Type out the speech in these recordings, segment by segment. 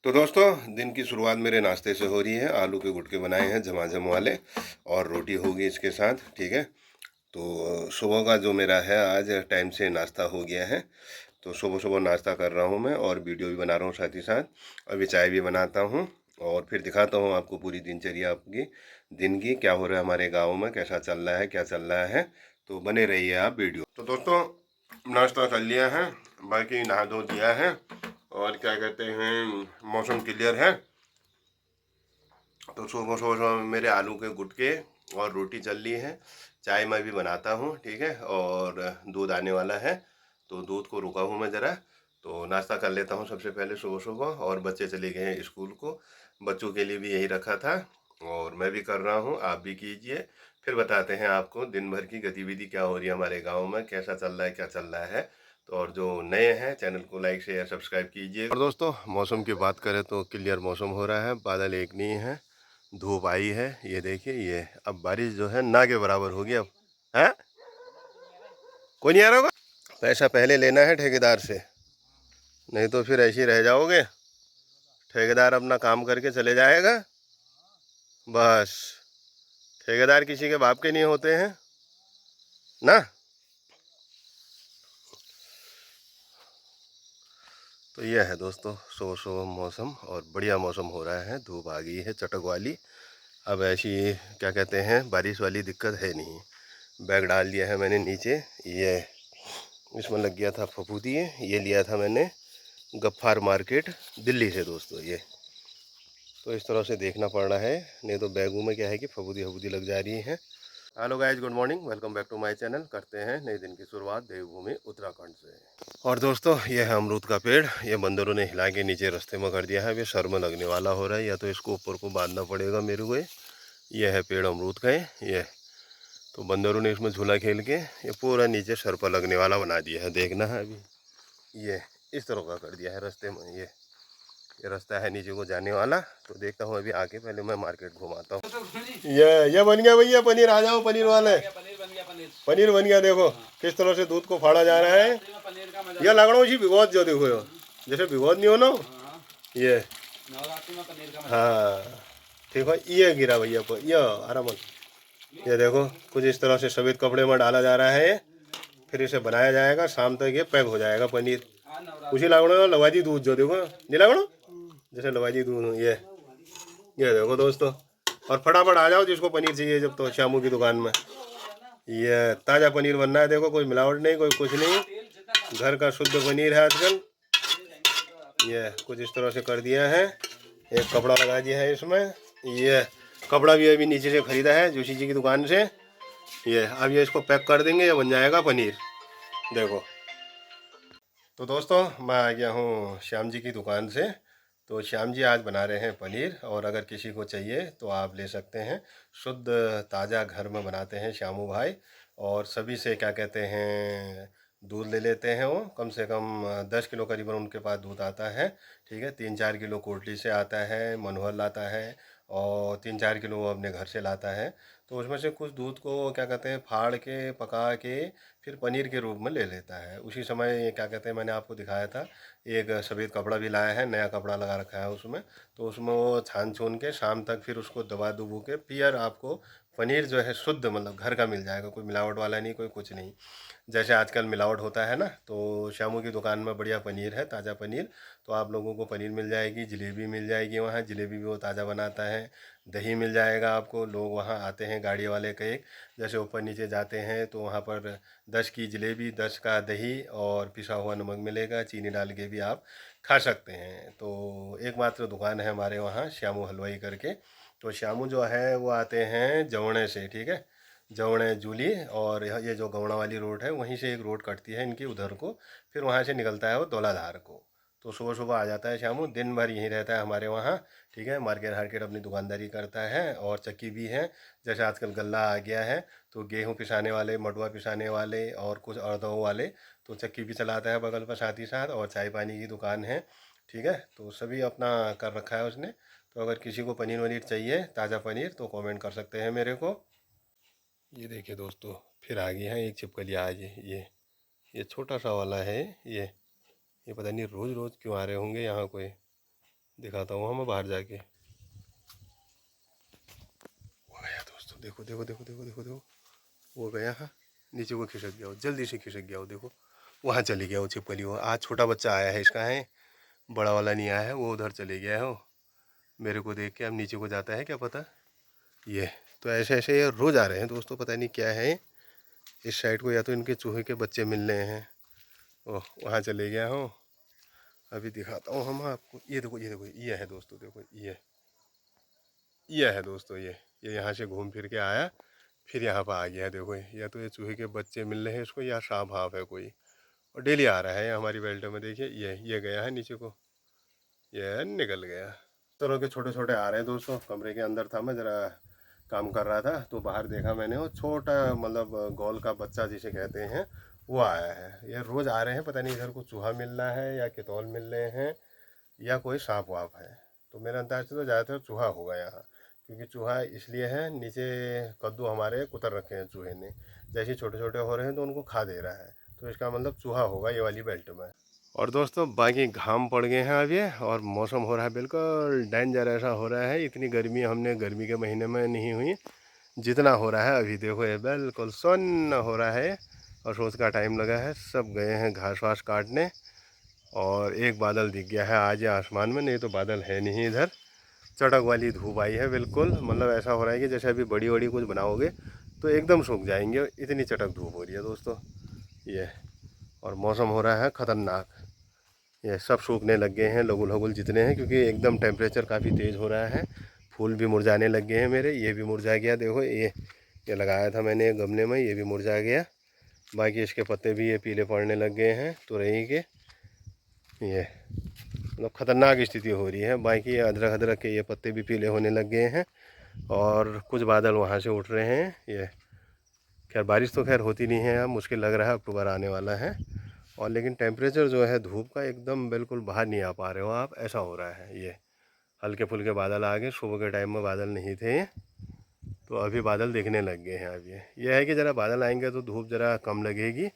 तो दोस्तों, दिन की शुरुआत मेरे नाश्ते से हो रही है। आलू के गुटके बनाए हैं झमाझम वाले, और रोटी होगी इसके साथ। ठीक है। तो सुबह का जो मेरा है, आज टाइम से नाश्ता हो गया है। तो सुबह सुबह नाश्ता कर रहा हूँ मैं, और वीडियो भी बना रहा हूँ साथ ही साथ। अभी चाय भी बनाता हूँ, और फिर दिखाता हूँ आपको पूरी दिनचर्या आपकी दिन की, क्या हो रहा है हमारे गाँव में, कैसा चल रहा है, क्या चल रहा है। तो बने रहिए आप वीडियो। तो दोस्तों, नाश्ता कर लिया है, बाकी नहा धो दिया है, और क्या कहते हैं, मौसम क्लियर है। तो सुबह सुबह मेरे आलू के गुटके और रोटी चल रही है। चाय मैं भी बनाता हूँ, ठीक है। और दूध आने वाला है, तो दूध को रुका हूँ मैं ज़रा। तो नाश्ता कर लेता हूँ सबसे पहले सुबह सुबह। और बच्चे चले गए हैं स्कूल को, बच्चों के लिए भी यही रखा था, और मैं भी कर रहा हूँ, आप भी कीजिए। फिर बताते हैं आपको दिन भर की गतिविधि क्या हो रही है हमारे गाँव में, कैसा चल रहा है, क्या चल रहा है। तो और जो नए हैं, चैनल को लाइक शेयर सब्सक्राइब कीजिए। और दोस्तों, मौसम की बात करें तो क्लियर मौसम हो रहा है, बादल एक नहीं है, धूप आई है। ये देखिए, ये अब बारिश जो है ना के बराबर होगी अब। है, कोई नहीं आ रहा होगा। पैसा पहले लेना है ठेकेदार से, नहीं तो फिर ऐसे ही रह जाओगे। ठेकेदार अपना काम करके चले जाएगा, बस। ठेकेदार किसी के बाप के नहीं होते हैं ना। तो यह है दोस्तों, सुबह सुबह मौसम, और बढ़िया मौसम हो रहा है, धूप आ गई है चटक वाली। अब ऐसी क्या कहते हैं, बारिश वाली दिक्कत है नहीं। बैग डाल दिया है मैंने नीचे। ये इसमें लग गया था फफूदी, ये लिया था मैंने गफ्फार मार्केट दिल्ली से दोस्तों। ये तो इस तरह से देखना पड़ रहा है, नहीं तो बैगों में क्या है कि फफूदी फफूदी लग जा रही हैं। Hello guys, good morning, welcome back to my channel. करते हैं नए दिन की शुरुआत देवभूमि उत्तराखंड से। और दोस्तों, ये है अमरूद का पेड़। ये बंदरों ने हिला के नीचे रास्ते में कर दिया है, अभी सर में लगने वाला हो रहा है, या तो इसको ऊपर को बांधना पड़ेगा मेरे को। ये है पेड़ अमरूद का। ये तो बंदरों ने इसमें झूला खेल के ये पूरा नीचे सर पर लगने वाला बना दिया है, देखना है अभी। ये इस तरह का कर दिया है रास्ते में। ये रास्ता है नीचे को जाने वाला। तो देखता हूँ अभी आके, पहले मैं मार्केट घुमाता हूँ। ये बन गया भैया पनीर, आ जाओ पनीर वाले। पनीर बन गया, देखो किस तरह से दूध को फाड़ा जा रहा है। यह लगड़ो जी भिगोत जो, देखो यो जैसे भिगोत नहीं हो ना। ये हाँ ठीक है, ये गिरा भैया को, ये आराम। ये देखो, कुछ इस तरह से सफ़ेद कपड़े में डाला जा रहा है, फिर इसे बनाया जाएगा, शाम तक ये पैक हो जाएगा पनीर। कुछ ही लागणो लवाजी दूध जो, देखो नहीं लागणो जैसे लवाजी दूध। ये देखो दोस्तों, और फटाफट आ जाओ जिसको पनीर चाहिए, जब तो श्यामू की दुकान में ये ताज़ा पनीर बनना है। देखो, कोई मिलावट नहीं, कोई कुछ नहीं, घर का शुद्ध पनीर है आजकल। ये कुछ इस तरह से कर दिया है, एक कपड़ा लगा दिया है इसमें। ये कपड़ा भी अभी नीचे से ख़रीदा है जोशी जी की दुकान से। ये अब ये इसको पैक कर देंगे, ये बन जाएगा पनीर, देखो। तो दोस्तों, मैं आ गया हूँ श्याम जी की दुकान से। तो श्याम जी आज बना रहे हैं पनीर, और अगर किसी को चाहिए तो आप ले सकते हैं। शुद्ध ताज़ा घर में बनाते हैं श्यामू भाई, और सभी से क्या कहते हैं, दूध ले लेते हैं। वो कम से कम 10 किलो करीबन उनके पास दूध आता है, ठीक है। 3-4 किलो कोटली से आता है, मनोहर लाता है, और 3-4 किलो वो अपने घर से लाता है। तो उसमें से कुछ दूध को क्या कहते हैं, फाड़ के पका के फिर पनीर के रूप में ले लेता है। उसी समय क्या कहते हैं, मैंने आपको दिखाया था, एक सफ़ेद कपड़ा भी लाया है, नया कपड़ा लगा रखा है उसमें। तो उसमें वो छान छून के शाम तक फिर उसको दबा दुबू के फिर आपको पनीर जो है शुद्ध, मतलब घर का मिल जाएगा, कोई मिलावट वाला नहीं, कोई कुछ नहीं। जैसे आजकल मिलावट होता है ना, तो श्यामू की दुकान में बढ़िया पनीर है, ताज़ा पनीर। तो आप लोगों को पनीर मिल जाएगी, जलेबी मिल जाएगी, वहाँ जलेबी भी वो ताज़ा बनाता है। दही मिल जाएगा आपको, लोग वहाँ आते हैं गाड़ी वाले कई, जैसे ऊपर नीचे जाते हैं तो वहाँ पर 10 की जलेबी, 10 का दही, और पिसा हुआ नमक मिलेगा, चीनी डाल के भी आप खा सकते हैं। तो एकमात्र दुकान है हमारे वहाँ, श्यामू हलवाई करके। तो श्यामू जो है वो आते हैं जवणे से, ठीक है, जवणे जूली। और ये जो गवड़ा वाली रोड है, वहीं से एक रोड कटती है इनकी उधर को, फिर वहाँ से निकलता है वो धौलाधार को। तो सुबह सुबह आ जाता है श्यामू, दिन भर यहीं रहता है हमारे वहाँ, ठीक है। मार्केट हार्केट अपनी दुकानदारी करता है, और चक्की भी है। जैसे आजकल गल्ला आ गया है, तो गेहूँ पिसाने वाले, मडुआ पिसाने वाले, और कुछ अड़दों वाले, तो चक्की भी चलाता है बगल पर साथ ही साथ, और चाय पानी की दुकान है, ठीक है। तो सभी अपना कर रखा है उसने। तो अगर किसी को पनीर वनीर चाहिए, ताज़ा पनीर, तो कमेंट कर सकते हैं मेरे को। ये देखिए दोस्तों, फिर आ गई है एक छिपकली आज। ये छोटा सा वाला है। ये पता नहीं रोज़ रोज़ क्यों आ रहे होंगे यहाँ कोई, दिखाता हूँ मैं बाहर जाके। वो गया दोस्तों, देखो देखो देखो देखो देखो देखो, वो गया है नीचे को, खिसक गया वो, जल्दी से खिसक गया वो, देखो वहाँ चली गया वो छिपकली। वो आज छोटा बच्चा आया है इसका, है बड़ा वाला नहीं आया है, वो उधर चले गया है वो। मेरे को देख के अब नीचे को जाता है क्या पता ये। तो ऐसे ऐसे ये रोज़ आ रहे हैं दोस्तों, पता नहीं क्या है इस साइड को, या तो इनके चूहे के बच्चे मिल रहे हैं। ओह वहाँ चले गया हूँ, अभी दिखाता हूँ हम आपको। ये देखो ये देखो, ये है दोस्तों, देखो ये है दोस्तों, ये यहाँ से घूम फिर के आया, फिर यहाँ पर आ गया। देखो या तो ये चूहे के बच्चे मिल रहे हैं इसको, या सांप हाफ है कोई, और डेली आ रहा है हमारी बेल्ट में। देखिए ये गया है नीचे को, ये निकल गया। तरह के छोटे छोटे आ रहे हैं दोस्तों। कमरे के अंदर था मैं, ज़रा काम कर रहा था, तो बाहर देखा मैंने, वो छोटा मतलब गोल का बच्चा जिसे कहते हैं, वो आया है। ये रोज़ आ रहे हैं, पता नहीं इधर को चूहा मिल रहा है या कितौल मिल रहे हैं या कोई सांप वाप है। तो मेरे अंदाज से तो ज़्यादातर चूहा होगा यहाँ, क्योंकि चूहा इसलिए है, नीचे कद्दू हमारे कुतर रखे हैं चूहे ने, जैसे छोटे छोटे हो रहे हैं तो उनको खा दे रहा है, तो इसका मतलब चूहा होगा ये वाली बेल्ट में। और दोस्तों बाकी घाम पड़ गए हैं अब ये, और मौसम हो रहा है बिल्कुल डेंजर, ऐसा हो रहा है इतनी गर्मी हमने गर्मी के महीने में नहीं हुई जितना हो रहा है अभी। देखो ये बिल्कुल सुन्न हो रहा है, और रोज़ का टाइम लगा है, सब गए हैं घास वास काटने, और एक बादल दिख गया है आज आसमान में, नहीं तो बादल है नहीं इधर। चटक वाली धूप आई है बिल्कुल, मतलब ऐसा हो रहा है कि जैसे अभी बड़ी बड़ी कुछ बनाओगे तो एकदम सूख जाएंगे, इतनी चटक धूप हो रही है दोस्तों ये। और मौसम हो रहा है ख़तरनाक, ये सब सूखने लग गए हैं लगुल हगुल जितने हैं, क्योंकि एकदम टेम्परेचर काफ़ी तेज़ हो रहा है। फूल भी मुरझाने लग गए हैं मेरे, ये भी मुरझा गया, देखो ये लगाया था मैंने गमले में, ये भी मुरझा गया। बाकी इसके पत्ते भी ये पीले पड़ने लग गए हैं तुरई के, ये मतलब ख़तरनाक स्थिति हो रही है। बाकी अदरक अदरक के ये पत्ते भी पीले होने लग गए हैं, और कुछ बादल वहाँ से उठ रहे हैं। ये खैर बारिश तो खैर होती नहीं है, अब मुश्किल लग रहा है, अक्टूबर आने वाला है। और लेकिन टेम्परेचर जो है धूप का एकदम बिल्कुल बाहर नहीं आ पा रहे हो आप, ऐसा हो रहा है। ये हल्के फुल्के बादल आ गए, सुबह के टाइम में बादल नहीं थे, तो अभी बादल दिखने लग गए हैं। अब ये है कि ज़रा बादल आएंगे तो धूप ज़रा कम लगेगी,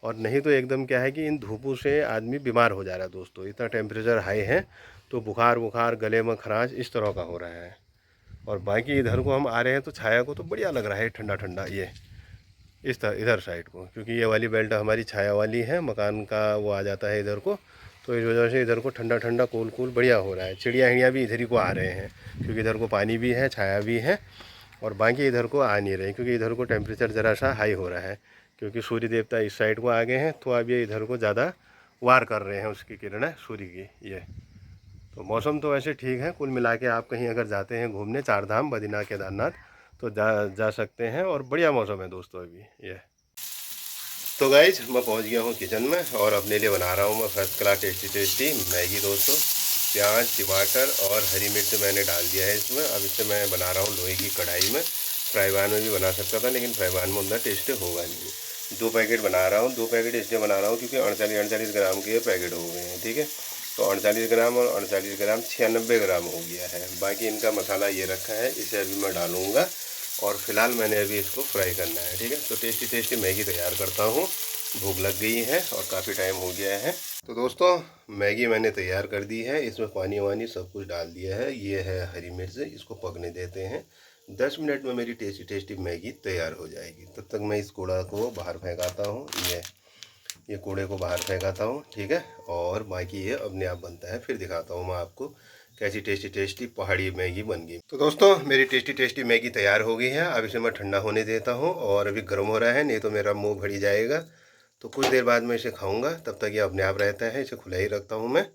और नहीं तो एकदम क्या है कि इन धूपों से आदमी बीमार हो जा रहा है दोस्तों। इतना टेम्परेचर हाई है तो बुखार बुखार, गले में खराश, इस तरह का हो रहा है। और बाकी इधर को हम आ रहे हैं तो छाया को तो बढ़िया लग रहा है, ठंडा ठंडा ये इस तरह इधर साइड को, क्योंकि ये वाली बेल्ट हमारी छाया वाली है, मकान का वो आ जाता है इधर को, तो इस वजह से इधर को ठंडा ठंडा कूल कूल बढ़िया हो रहा है। चिड़िया हिड़िया भी इधर ही को आ रहे हैं, क्योंकि इधर को पानी भी है, छाया भी है। और बाकी इधर को आ नहीं रहे, क्योंकि इधर को टेम्परेचर ज़रा सा हाई हो रहा है, क्योंकि सूर्य देवता इस साइड को आ गए हैं, तो अब ये इधर को ज़्यादा वार कर रहे हैं उसकी किरणें सूर्य की ये। तो मौसम तो वैसे ठीक है, कुल मिला के आप कहीं अगर जाते हैं घूमने चार धाम बद्रीनाथ केदारनाथ तो जा सकते हैं, और बढ़िया मौसम है दोस्तों अभी ये। तो गाइज मैं पहुंच गया हूं किचन में, और अपने लिए बना रहा हूं मैं first class tasty tasty Maggi दोस्तों। प्याज टमाटर और हरी मिर्च मैंने डाल दिया है इसमें। अब इससे मैं बना रहा हूं लोहे की कढ़ाई में, फ्राई पैन में भी बना सकता था, लेकिन फ्राई पैन में उतना टेस्ट होगा नहीं। 2 पैकेट बना रहा हूँ, 2 पैकेट इसलिए बना रहा हूँ क्योंकि 48 ग्राम के पैकेट हो गए हैं, ठीक है। तो 48 ग्राम और 48 ग्राम 96 ग्राम हो गया है। बाकी इनका मसाला ये रखा है, इसे अभी मैं डालूँगा, और फिलहाल मैंने अभी इसको फ्राई करना है, ठीक है। तो टेस्टी टेस्टी मैगी तैयार करता हूँ, भूख लग गई है और काफ़ी टाइम हो गया है। तो दोस्तों मैगी मैंने तैयार कर दी है, इसमें पानी वानी सब कुछ डाल दिया है। ये है हरी मिर्च, इसको पकने देते हैं। 10 मिनट में मेरी टेस्टी टेस्टी मैगी तैयार हो जाएगी। तब तक मैं इस कूड़ा को बाहर फेंकाता हूँ, ये कूड़े को बाहर फेंकाता हूँ, ठीक है। और बाकी ये अपने आप बनता है, फिर दिखाता हूँ मैं आपको कैसी टेस्टी टेस्टी पहाड़ी मैगी बन गई। तो दोस्तों मेरी टेस्टी टेस्टी मैगी तैयार हो गई है। अब इसे मैं ठंडा होने देता हूँ, और अभी गर्म हो रहा है, नहीं तो मेरा मुंह भरी जाएगा। तो कुछ देर बाद मैं इसे खाऊंगा, तब तक ये अपने आप रहता है, इसे खुला ही रखता हूँ मैं।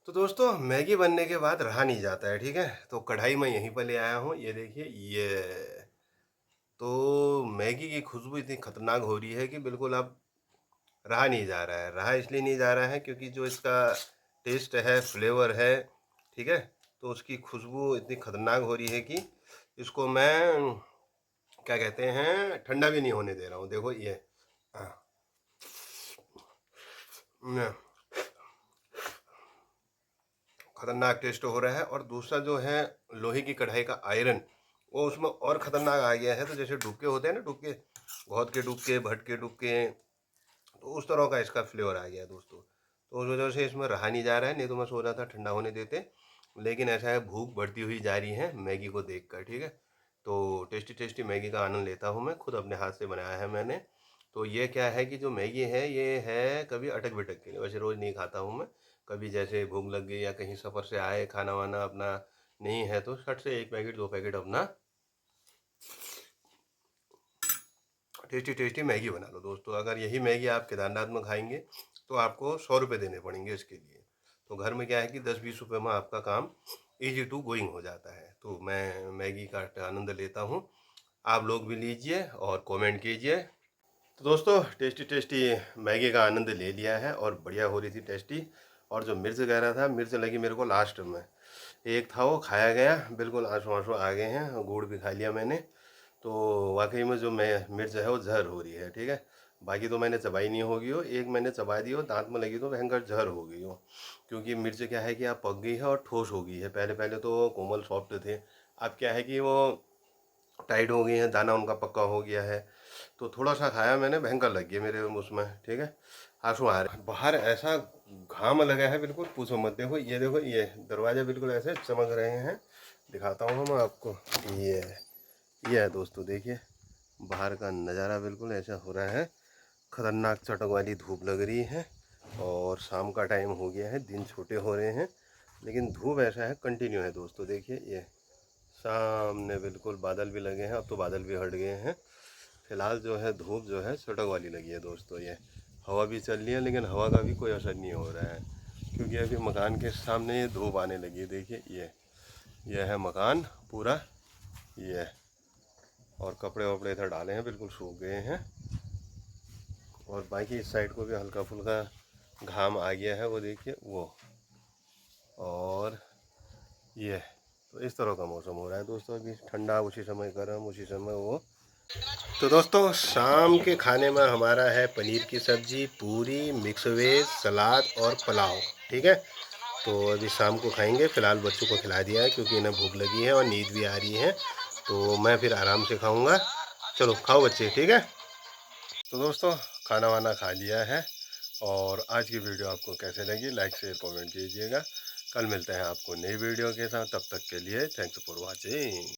तो दोस्तों मैगी बनने के बाद रहा नहीं जाता है, ठीक है। तो कढ़ाई मैं यहीं पर ले आया हूँ, ये देखिए ये। तो मैगी की खुशबू इतनी खतरनाक हो रही है कि बिल्कुल अब रहा नहीं जा रहा है। रहा इसलिए नहीं जा रहा है क्योंकि जो इसका टेस्ट है, फ्लेवर है, ठीक है, तो उसकी खुशबू इतनी खतरनाक हो रही है कि इसको मैं क्या कहते हैं ठंडा भी नहीं होने दे रहा हूँ। देखो ये खतरनाक टेस्ट हो रहा है। और दूसरा जो है लोहे की कढ़ाई का आयरन, वो उसमें और ख़तरनाक आ गया है। तो जैसे डुबके होते हैं ना, डुबके, घौद के डुबके, भट के डुबके, तो उस तरह का इसका फ्लेवर आ गया है दोस्तों। तो उस वजह से इसमें रहा नहीं जा रहा है, नहीं तो मैं सोच रहा था ठंडा होने देते, लेकिन ऐसा है भूख बढ़ती हुई जा रही है मैगी को देखकर, ठीक है। तो टेस्टी टेस्टी मैगी का आनंद लेता हूँ मैं, खुद अपने हाथ से बनाया है मैंने। तो ये क्या है कि जो मैगी है ये है कभी अटक बिटक के लिए, वैसे रोज़ नहीं खाता हूँ मैं। कभी जैसे भूख लग गई या कहीं सफ़र से आए, खाना वाना अपना नहीं है तो शट से 1 पैकेट 2 पैकेट अपना टेस्टी टेस्टी मैगी बना लो दोस्तों। अगर यही मैगी आप केदारनाथ में खाएंगे तो आपको 100 रुपये देने पड़ेंगे इसके लिए। तो घर में क्या है कि 10-20 रुपये में आपका काम इजी टू गोइंग हो जाता है। तो मैं मैगी का आनंद लेता हूँ, आप लोग भी लीजिए और कमेंट कीजिए। तो दोस्तों टेस्टी टेस्टी मैगी का आनंद ले लिया है और बढ़िया हो रही थी टेस्टी। और जो मिर्च कह रहा था, मिर्च लगी मेरे को लास्ट में, एक था वो खाया गया, बिल्कुल आंसू आंसू आ गए हैं, गुड़ भी खा लिया मैंने। तो वाकई में जो मैं मिर्च है वो जहर हो रही है, ठीक है। बाकी तो मैंने चबाई नहीं होगी हो, एक मैंने चबा दी हो, दांत में लगी तो भयंकर जहर हो गई हो। क्योंकि मिर्च क्या है कि आप पक गई है और ठोस हो गई है, पहले पहले तो कोमल सॉफ्ट थे, अब क्या है कि वो टाइट हो गई हैं, दाना उनका पक्का हो गया है। तो थोड़ा सा खाया मैंने, भयंकर लग गया मेरे उसमें, ठीक है। आंसू आ रहे बाहर, ऐसा घाम लगा है बिल्कुल पूछो मत। देखो ये, देखो ये दरवाजे बिल्कुल ऐसे चमक रहे हैं, दिखाता हूँ मैं आपको। ये है दोस्तों, देखिए बाहर का नज़ारा बिल्कुल ऐसा हो रहा है, खतरनाक चटक वाली धूप लग रही है। और शाम का टाइम हो गया है, दिन छोटे हो रहे हैं, लेकिन धूप ऐसा है कंटिन्यू है दोस्तों। देखिए ये सामने बिल्कुल बादल भी लगे हैं, अब तो बादल भी हट गए हैं। फिलहाल जो है धूप जो है चटक वाली लगी है दोस्तों। ये हवा भी चल रही है, लेकिन हवा का भी कोई असर नहीं हो रहा है, क्योंकि अभी मकान के सामने ये धूप आने लगी है। देखिए ये है मकान पूरा, ये। और कपड़े वपड़े इधर डाले हैं, बिल्कुल सूख गए हैं। और बाकी इस साइड को भी हल्का फुल्का घाम आ गया है, वो देखिए वो। और ये तो इस तरह का मौसम हो रहा है दोस्तों, अभी ठंडा उसी समय गर्म उसी समय वो। तो दोस्तों शाम के खाने में हमारा है पनीर की सब्जी, पूरी, मिक्स वेज, सलाद और पुलाव, ठीक है। तो अभी शाम को खाएंगे, फ़िलहाल बच्चों को खिला दिया है क्योंकि इन्हें भूख लगी है और नींद भी आ रही है। तो मैं फिर आराम से खाऊंगा। चलो खाओ बच्चे, ठीक है। तो दोस्तों खाना वाना खा लिया है। और आज की वीडियो आपको कैसे लगी, लाइक शेयर कमेंट कीजिएगा। कल मिलते हैं आपको नई वीडियो के साथ, तब तक के लिए थैंक्स फॉर वॉचिंग।